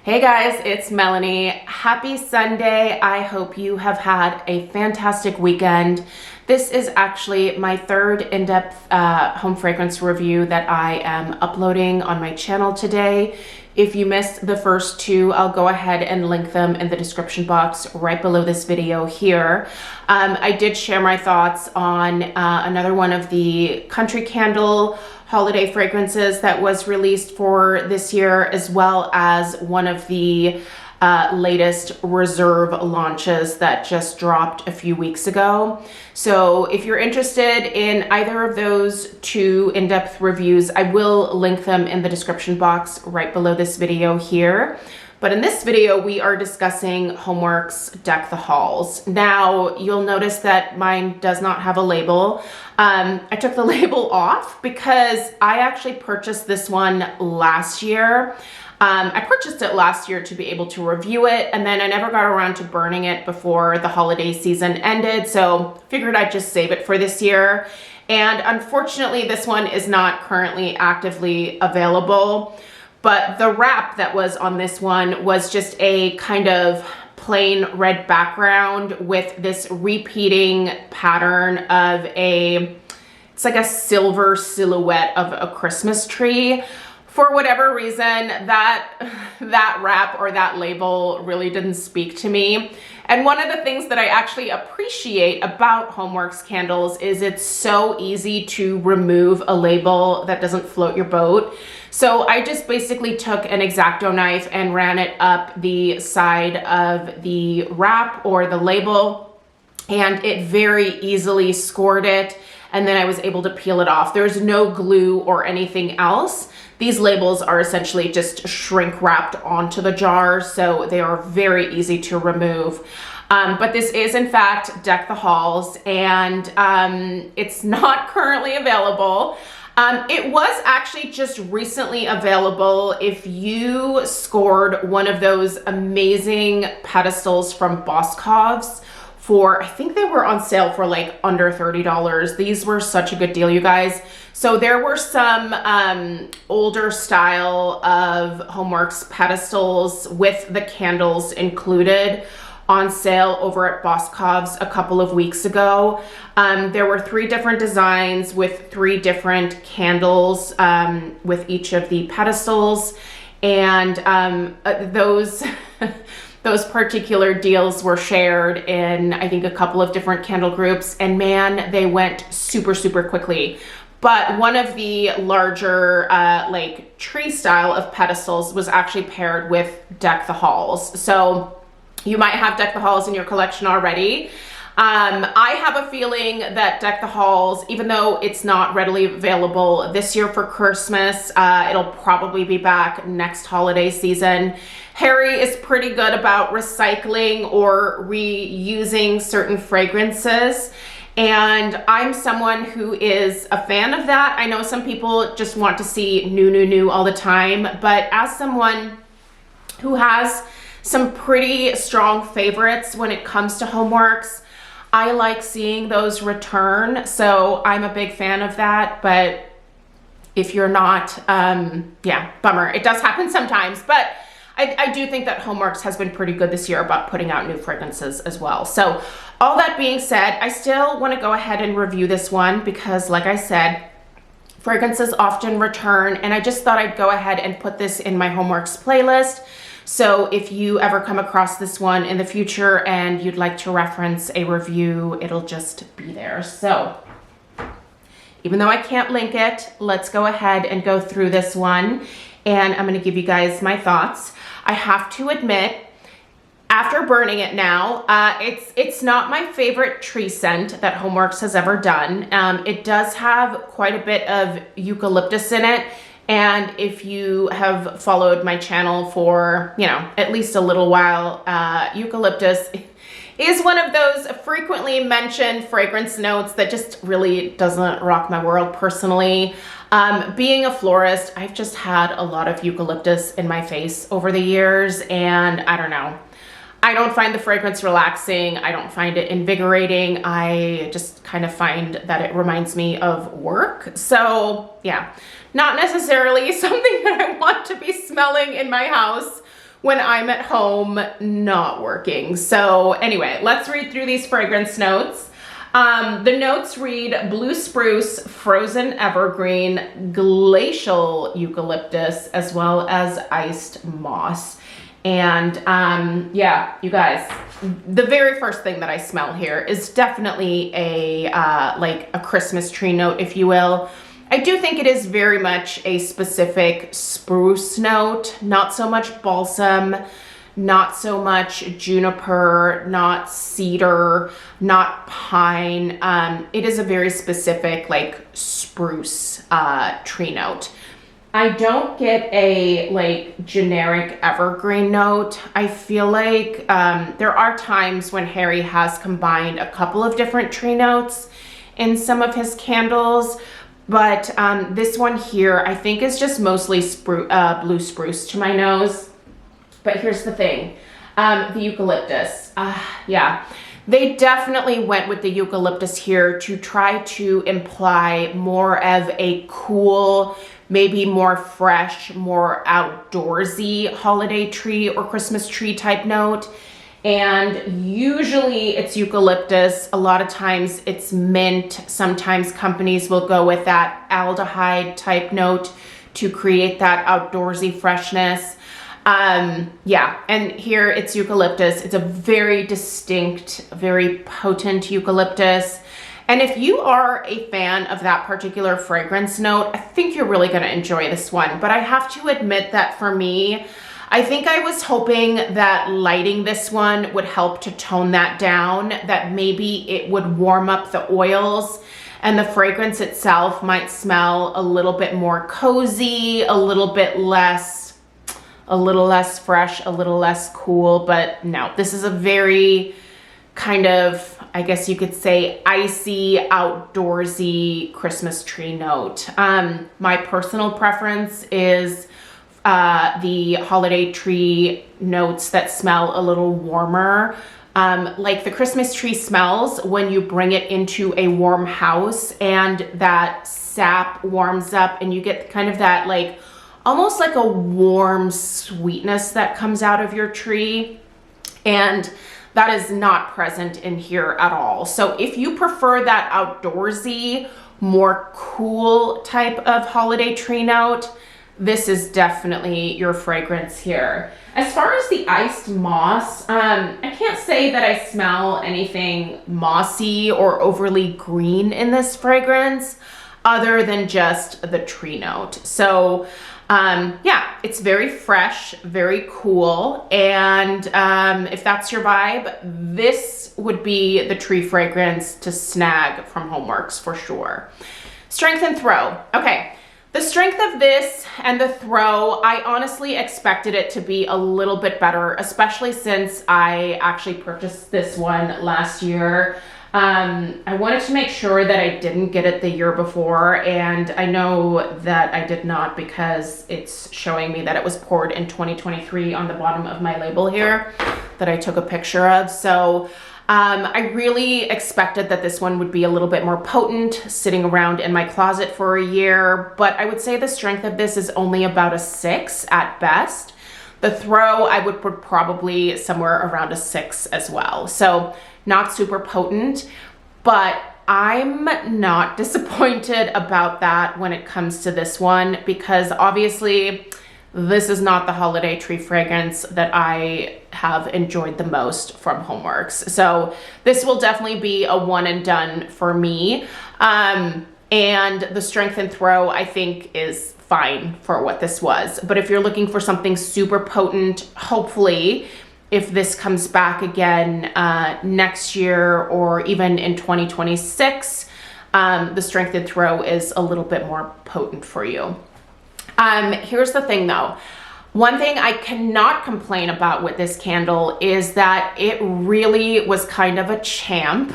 Hey guys, it's Melanie. Happy Sunday. I hope you have had a fantastic weekend. This is actually my third in-depth home fragrance review that I am uploading on my channel today. If you missed the first two, I'll go ahead and link them in the description box right below this video here. I did share my thoughts on another one of the country candle holiday fragrances that was released for this year, as well as one of the latest reserve launches that just dropped a few weeks ago. So if you're interested in either of those two in-depth reviews, I will link them in the description box right below this video here. But in this video, we are discussing HomeWorx Deck the Halls. Now, you'll notice that mine does not have a label. I took the label off because I actually purchased this one last year. I purchased it last year to be able to review it, and then I never got around to burning it before the holiday season ended, so figured I'd just save it for this year. And unfortunately, this one is not currently actively available. But the wrap that was on this one was just a kind of plain red background with this repeating pattern of it's like a silver silhouette of a Christmas tree. For whatever reason, that wrap or that label really didn't speak to me. And one of the things that I actually appreciate about HomeWorx candles is it's so easy to remove a label that doesn't float your boat. So I just basically took an X-Acto knife and ran it up the side of the wrap or the label, and it very easily scored it, and then I was able to peel it off. There's no glue or anything else. These labels are essentially just shrink wrapped onto the jar, so they are very easy to remove. But this is in fact Deck the Halls, and it's not currently available. It was actually just recently available if you scored one of those amazing pedestals from Boscov's for, I think they were on sale for like under $30. These were such a good deal, you guys. So there were some older style of HomeWorx pedestals with the candles included on sale over at Boscov's a couple of weeks ago. There were 3 different designs with 3 different candles with each of the pedestals, and those those particular deals were shared in, I think, a couple of different candle groups, and man, they went super, super quickly. But one of the larger like tree style of pedestals was actually paired with Deck the Halls. So you might have Deck the Halls in your collection already. I have a feeling that Deck the Halls, even though it's not readily available this year for Christmas, it'll probably be back next holiday season. Harry is pretty good about recycling or reusing certain fragrances, and I'm someone who is a fan of that. I know some people just want to see new all the time, but as someone who has some pretty strong favorites when it comes to HomeWorx, I like seeing those return, so I'm a big fan of that. But if you're not, yeah, bummer. It does happen sometimes, but I do think that HomeWorx has been pretty good this year about putting out new fragrances as well. So all that being said, I still want to go ahead and review this one because, like I said, fragrances often return, and I just thought I'd go ahead and put this in my HomeWorx playlist. So if you ever come across this one in the future and you'd like to reference a review, it'll just be there. So even though I can't link it, let's go ahead and go through this one, and I'm going to give you guys my thoughts. I have to admit, after burning it now, it's not my favorite tree scent that HomeWorx has ever done. It does have quite a bit of eucalyptus in it. And if you have followed my channel for, you know, at least a little while, eucalyptus is one of those frequently mentioned fragrance notes that just really doesn't rock my world personally. Being a florist, I've just had a lot of eucalyptus in my face over the years, and I don't know. I don't find the fragrance relaxing. I don't find it invigorating. I just kind of find that it reminds me of work. So yeah, not necessarily something that I want to be smelling in my house when I'm at home not working. So anyway, let's read through these fragrance notes. The notes read blue spruce, frozen evergreen, glacial eucalyptus, as well as iced moss. And yeah, you guys, the very first thing that I smell here is definitely a like a Christmas tree note, if you will. I do think it is very much a specific spruce note, not so much balsam, not so much juniper, not cedar, not pine. It is a very specific like spruce tree note. I don't get a like generic evergreen note. I feel like there are times when Harry has combined a couple of different tree notes in some of his candles. But this one here, I think is just mostly blue spruce to my nose. But here's the thing, the eucalyptus, yeah. They definitely went with the eucalyptus here to try to imply more of a cool, maybe more fresh, more outdoorsy holiday tree or Christmas tree type note. And usually it's eucalyptus. A lot of times it's mint. Sometimes companies will go with that aldehyde type note to create that outdoorsy freshness. Yeah, and here it's eucalyptus. It's a very distinct, very potent eucalyptus. And if you are a fan of that particular fragrance note, I think you're really going to enjoy this one. But I have to admit that for me, I think I was hoping that lighting this one would help to tone that down, that maybe it would warm up the oils and the fragrance itself might smell a little bit more cozy, a little less fresh, a little less cool. But no, this is a very kind of, I guess you could say, icy, outdoorsy Christmas tree note. My personal preference is the holiday tree notes that smell a little warmer. Like the Christmas tree smells when you bring it into a warm house and that sap warms up and you get kind of that like, almost like a warm sweetness that comes out of your tree. And that is not present in here at all. So if you prefer that outdoorsy, more cool type of holiday tree note, this is definitely your fragrance here. As far as the iced moss, I can't say that I smell anything mossy or overly green in this fragrance other than just the tree note. So yeah, it's very fresh, very cool. And if that's your vibe, this would be the tree fragrance to snag from HomeWorx for sure. Strength and throw. Okay. The strength of this and the throw, I honestly expected it to be a little bit better, especially since I actually purchased this one last year. I wanted to make sure that I didn't get it the year before, and I know that I did not because it's showing me that it was poured in 2023 on the bottom of my label here that I took a picture of. So I really expected that this one would be a little bit more potent, sitting around in my closet for a year, but I would say the strength of this is only about a 6 at best. The throw, I would put probably somewhere around a 6 as well. So not super potent, but I'm not disappointed about that when it comes to this one, because obviously this is not the holiday tree fragrance that I have enjoyed the most from HomeWorx. So this will definitely be a one and done for me. And the strength and throw, I think, is fine for what this was. But if you're looking for something super potent, hopefully, if this comes back again next year or even in 2026, the strength and throw is a little bit more potent for you. Here's the thing though. One thing I cannot complain about with this candle is that it really was kind of a champ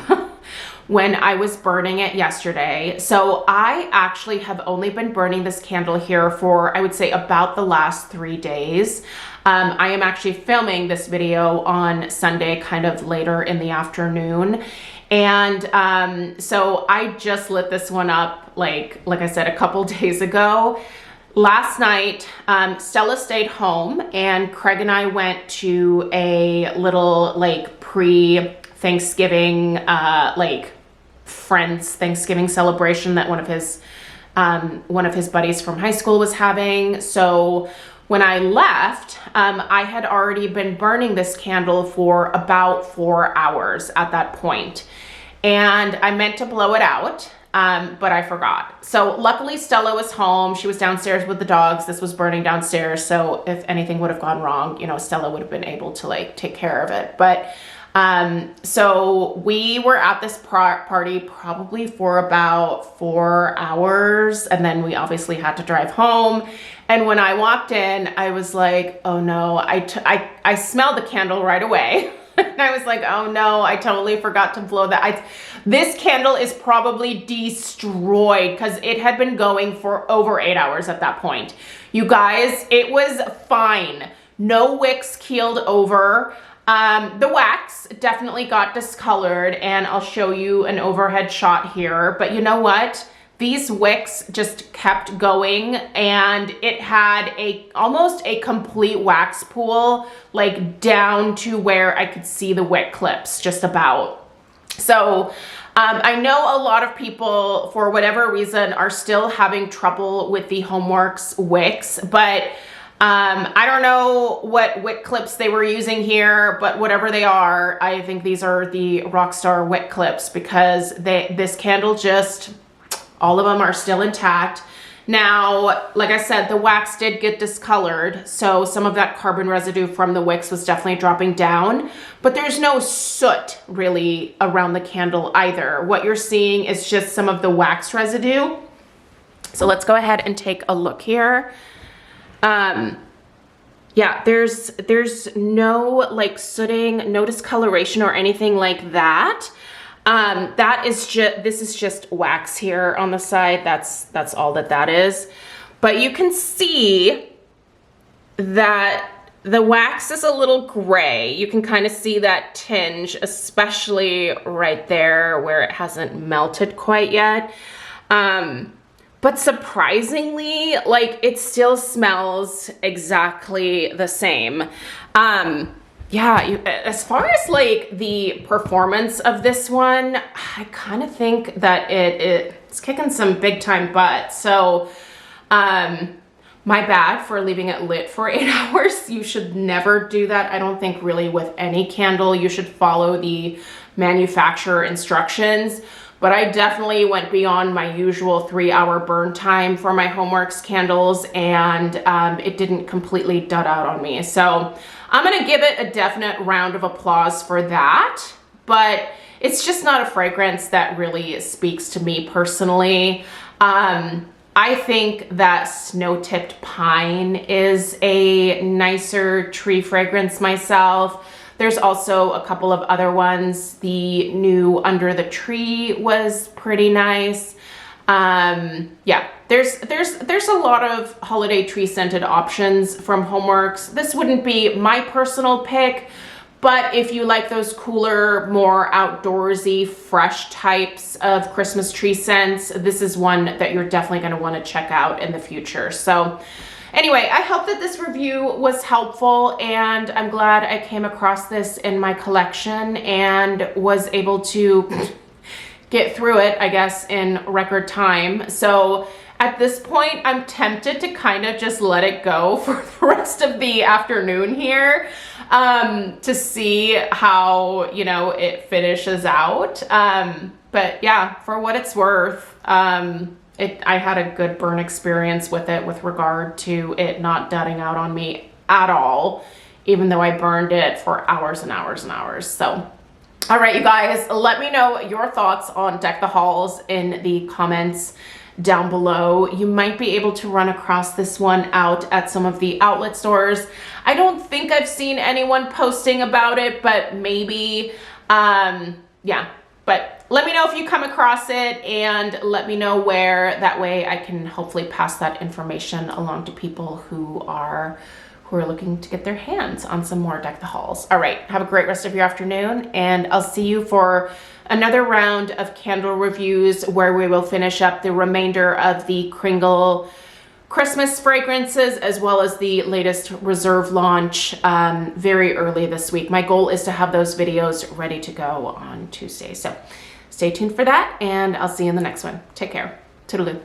when I was burning it yesterday. So I actually have only been burning this candle here for, I would say, about the last 3 days. I am actually filming this video on Sunday, kind of later in the afternoon. And so I just lit this one up, like I said, a couple days ago. last night, Stella stayed home and Craig and I went to a little like pre-Thanksgiving, like friends Thanksgiving celebration that one of his buddies from high school was having. So when I left, I had already been burning this candle for about 4 hours at that point. And I meant to blow it out, but I forgot. So luckily Stella was home. She was downstairs with the dogs. This was burning downstairs. So if anything would have gone wrong, you know, Stella would have been able to like take care of it. But so we were at this party probably for about 4 hours, and then we obviously had to drive home. And when I walked in, I was like, oh no, I smelled the candle right away. And I was like, oh no, I totally forgot to blow that. This candle is probably destroyed because it had been going for over 8 hours at that point. You guys, it was fine. No wicks keeled over. The wax definitely got discolored, and I'll show you an overhead shot here. But you know what? These wicks just kept going, and it had almost a complete wax pool, like down to where I could see the wick clips just about. So I know a lot of people, for whatever reason, are still having trouble with the HomeWorx wicks, but I don't know what wick clips they were using here, but whatever they are, I think these are the Rockstar wick clips, because this candle just, all of them are still intact. Now, like I said, the wax did get discolored, so some of that carbon residue from the wicks was definitely dropping down, but there's no soot really around the candle either. What you're seeing is just some of the wax residue. So let's go ahead and take a look here. Yeah, there's no like sooting, no discoloration or anything like that. This is just wax here on the side. That's all that is. But you can see that the wax is a little gray. You can kind of see that tinge, especially right there where it hasn't melted quite yet. But surprisingly, like, it still smells exactly the same. Yeah, as far as like the performance of this one, I kind of think that it's kicking some big time butt. So, my bad for leaving it lit for 8 hours. You should never do that. I don't think really with any candle. You should follow the manufacturer instructions. But I definitely went beyond my usual 3-hour burn time for my HomeWorx candles, and it didn't completely dud out on me. So I'm gonna give it a definite round of applause for that, but it's just not a fragrance that really speaks to me personally. I think that snow-tipped pine is a nicer tree fragrance myself. There's also a couple of other ones. The new Under the Tree was pretty nice. Yeah, there's a lot of holiday tree scented options from HomeWorx. This wouldn't be my personal pick, but if you like those cooler, more outdoorsy, fresh types of Christmas tree scents, this is one that you're definitely going to want to check out in the future. So anyway, I hope that this review was helpful, and I'm glad I came across this in my collection and was able to get through it, I guess, in record time. So at this point, I'm tempted to kind of just let it go for the rest of the afternoon here, to see how, you know, it finishes out. But yeah, for what it's worth, I had a good burn experience with it with regard to it not dudding out on me at all, even though I burned it for hours and hours and hours. So, all right, you guys, let me know your thoughts on Deck the Halls in the comments down below. You might be able to run across this one out at some of the outlet stores. I don't think I've seen anyone posting about it, but maybe, yeah. But let me know if you come across it, and let me know where. That way I can hopefully pass that information along to people who are looking to get their hands on some more Deck the Halls. All right, have a great rest of your afternoon, and I'll see you for another round of candle reviews where we will finish up the remainder of the Kringle Christmas fragrances as well as the latest Reserve launch very early this week. My goal is to have those videos ready to go on Tuesday. So stay tuned for that, and I'll see you in the next one. Take care. Toodaloo.